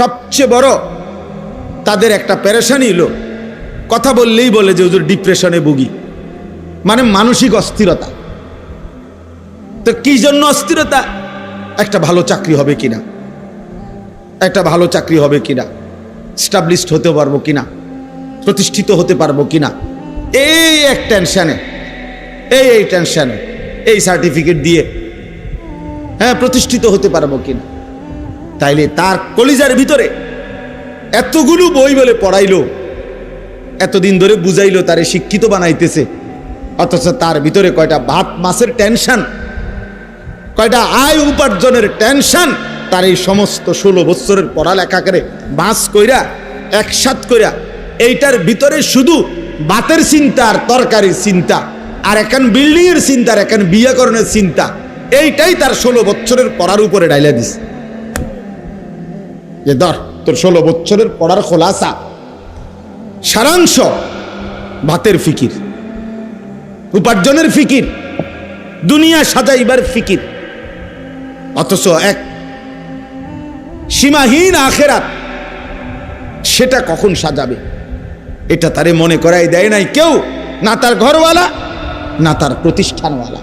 সবচেয়ে বড় তাদের একটা পেরেশানি হলো কথা বললেই বলে যে হুজুর ডিপ্রেশনে ভুগি, মানে মানসিক অস্থিরতা। তো কি জন্য অস্থিরতা? একটা ভালো চাকরি হবে কিনা, একটা ভালো চাকরি হবে কিনা, স্টাবলিশড হতে পারবো কিনা, প্রতিষ্ঠিত হতে পারবো কিনা, এই এক টেনশনে, এই টেনশনে, এই সার্টিফিকেট দিয়ে হ্যাঁ প্রতিষ্ঠিত হতে পারবো কিনা। তাইলে তার কলিজার ভিতরে এতগুলো বই বলে পড়াইলো, এতদিন ধরে বুঝাইলো, তারে শিক্ষিত বানাইতেছে, অথচ তার ভিতরে কয়টা ভাত মাছের টেনশন, কয়টা আয় উপার্জনের টেনশন। তার এই সমস্ত 16 বছরের পড়ালেখা করে বাস কইরা একসাথ কইরা এইটার ভিতরে শুধু ভাতের চিন্তা আর তরকারির চিন্তা, আর এখন বিল্ডিং এর চিন্তা, আর এখন বিয়াকরণের চিন্তা, এইটাই তার 16 বছরের পড়ার উপরে ডাইলা দিস। যে ধর তোর 16 বছরের পড়ার খোলাসা, সারাংশ ভাতের ফিকির, উপার্জনের ফিকির, দুনিয়া সাজাইবার ফিকির, অথচ এক সীমাহীন আখেরাত সেটা কখন সাজাবে এটা তারে মনে করাই দেয় নাই কেউ, না তার ঘরওয়ালা না তার প্রতিষ্ঠানওয়ালা।